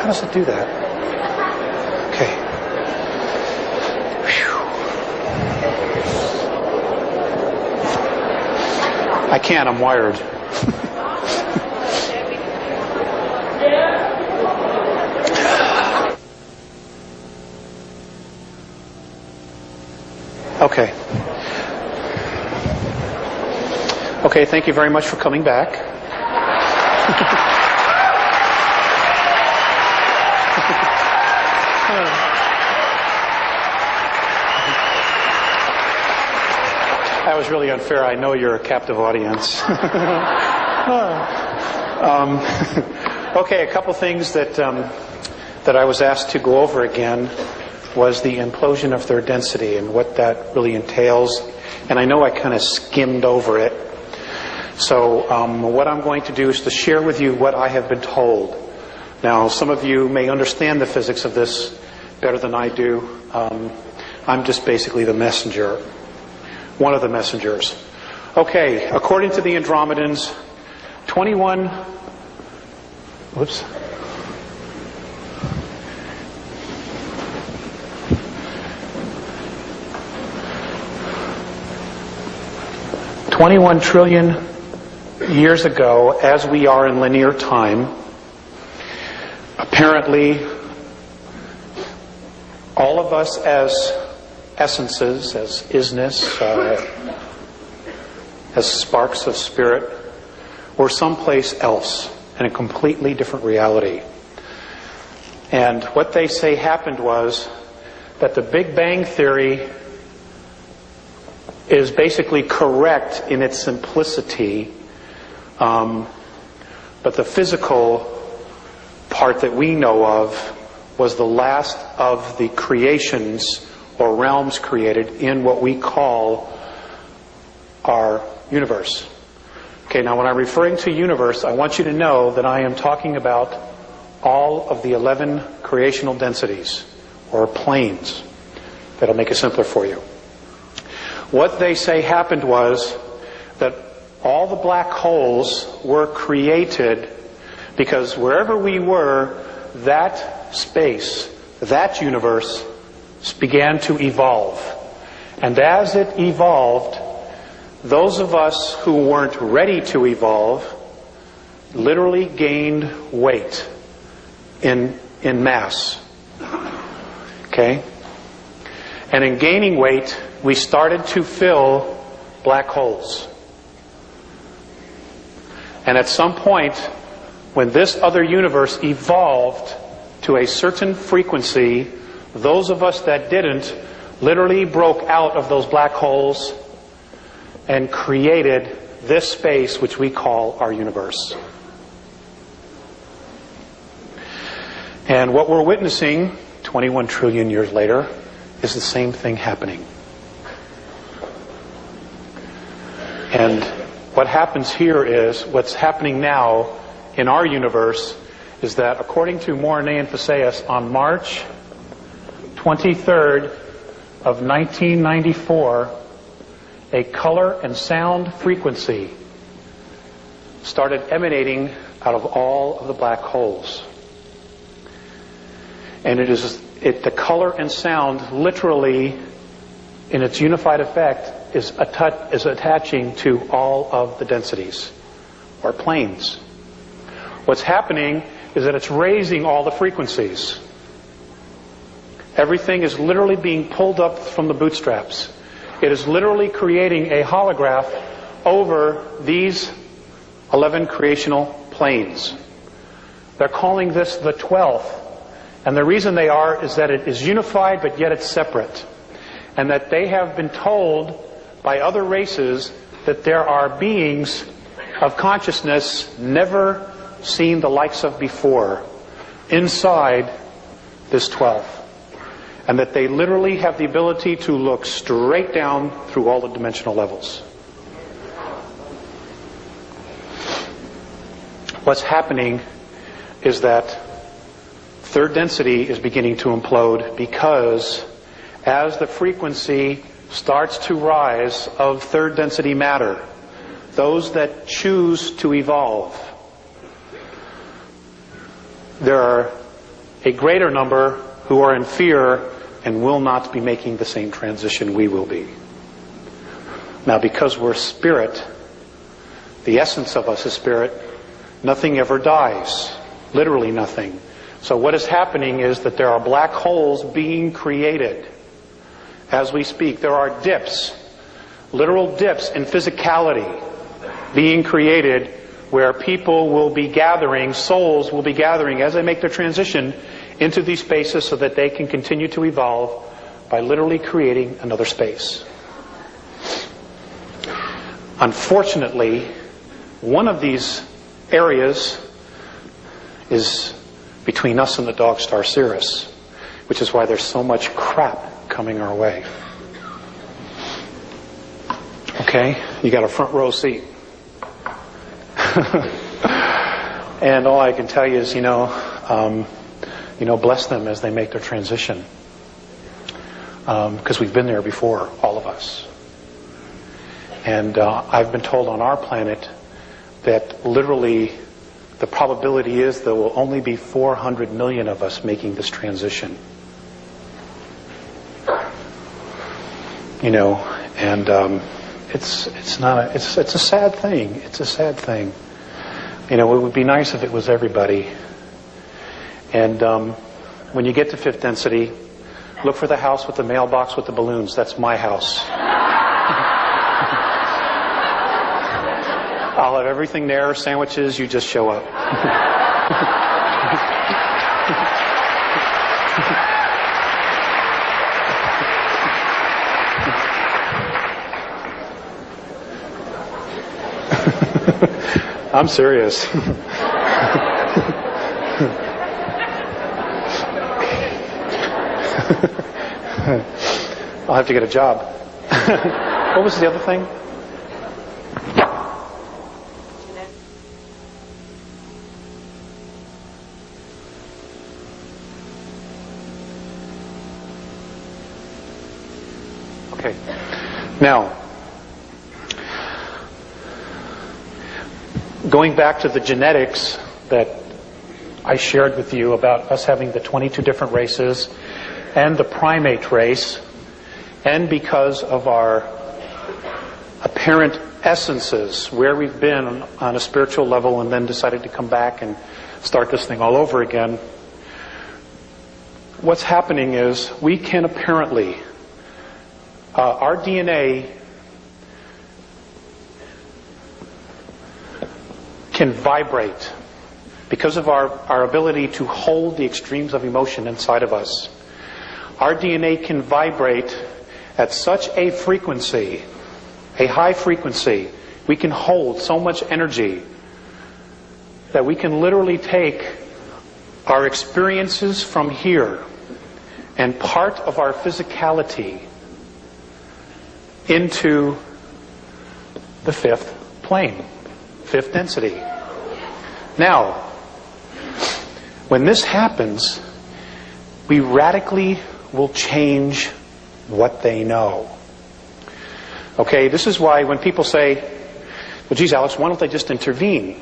how does it do that? Okay. Whew. I can't, I'm wired. Okay. Okay, thank you very much for coming back. That was really unfair. I know you're a captive audience. Okay, a couple things that I was asked to go over again was the implosion of third density and what that really entails. And I know I kind of skimmed over it. So what I'm going to do is to share with you what I have been told. Now, some of you may understand the physics of this better than I do. I'm just basically the messenger. One of the messengers. Okay, according to the Andromedans, 21 trillion years ago, as we are in linear time, apparently all of us as essences, as isness, as sparks of spirit, were someplace else in a completely different reality. And what they say happened was that the Big Bang Theory is basically correct in its simplicity, but the physical part that we know of was the last of the creations or realms created in what we call our universe. Okay, now when I'm referring to universe, I want you to know that I am talking about all of the 11 creational densities, or planes. That'll make it simpler for you. What they say happened was that all the black holes were created because wherever we were, that space, that universe, began to evolve. And as it evolved, those of us who weren't ready to evolve literally gained weight in mass. Okay? And in gaining weight, we started to fill black holes. And at some point, when this other universe evolved to a certain frequency, those of us that didn't literally broke out of those black holes and created this space which we call our universe. And what we're witnessing 21 trillion years later is the same thing happening. And what happens here is, what's happening now in our universe is that according to Morine and Faceus, on March 23rd of 1994, a color and sound frequency started emanating out of all of the black holes. And the color and sound literally, in its unified effect, is attaching to all of the densities, or planes. What's happening is that it's raising all the frequencies. Everything is literally being pulled up from the bootstraps. It is literally creating a holograph over these 11 creational planes. They're calling this the 12th. And the reason they are is that it is unified, but yet it's separate. And that they have been told by other races that there are beings of consciousness never seen the likes of before inside this 12th. And that they literally have the ability to look straight down through all the dimensional levels. What's happening is that third density is beginning to implode because as the frequency starts to rise of third density matter, those that choose to evolve, there are a greater number who are in fear and will not be making the same transition we will be. Now, because we're spirit, the essence of us is spirit, nothing ever dies. Literally nothing. So what is happening is that there are black holes being created as we speak. There are dips, literal dips in physicality being created where people will be gathering, souls will be gathering as they make their transition into these spaces so that they can continue to evolve by literally creating another space. Unfortunately, one of these areas is between us and the dog star Sirius, which is why there's so much crap coming our way. Okay, you got a front row seat. And all I can tell you is, bless them as they make their transition. Because we've been there before, all of us. And I've been told on our planet that literally the probability is there will only be 400 million of us making this transition. It's a sad thing. It's a sad thing. It would be nice if it was everybody. And when you get to fifth density, look for the house with the mailbox with the balloons. That's my house. I'll have everything there, sandwiches, you just show up. I'm serious. I'll have to get a job. What was the other thing? Okay. Now, going back to the genetics that I shared with you about us having the 22 different races and the primate race, and because of our apparent essences, where we've been on a spiritual level and then decided to come back and start this thing all over again, what's happening is we can apparently, our DNA can vibrate because of our ability to hold the extremes of emotion inside of us. Our DNA can vibrate at such a frequency, a high frequency, we can hold so much energy that we can literally take our experiences from here and part of our physicality into the fifth plane, fifth density. Now, when this happens, we radically will change what they know. Okay, this is why when people say, well, geez, Alex, why don't they just intervene?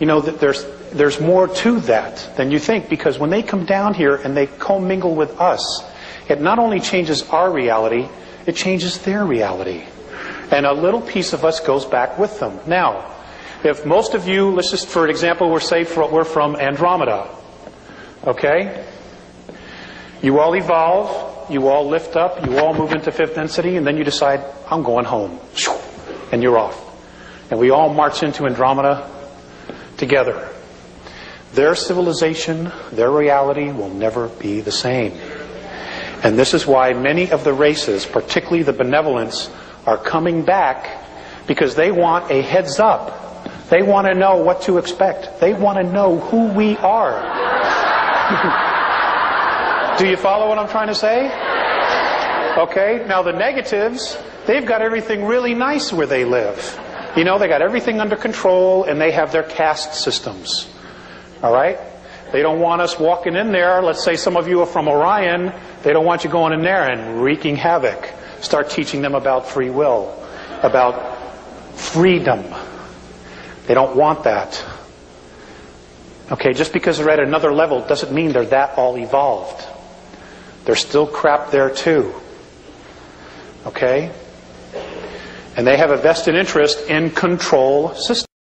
That there's more to that than you think, because when they come down here and they commingle with us, it not only changes our reality, it changes their reality. And a little piece of us goes back with them. Now, if most of you, let's just, for example, we're from Andromeda. Okay? You all evolve, you all lift up, you all move into fifth density, and then you decide, I'm going home. And you're off. And we all march into Andromeda together. Their civilization, their reality will never be the same. And this is why many of the races, particularly the benevolents, are coming back, because they want a heads up. They want to know what to expect. They want to know who we are. Do you follow what I'm trying to say? Okay, now the negatives, they've got everything really nice where they live. They got everything under control, and they have their caste systems. All right? They don't want us walking in there. Let's say some of you are from Orion. They don't want you going in there and wreaking havoc. Start teaching them about free will, about freedom. They don't want that. Okay, just because they're at another level doesn't mean they're that all evolved. There's still crap there too. Okay? And they have a vested interest in control systems.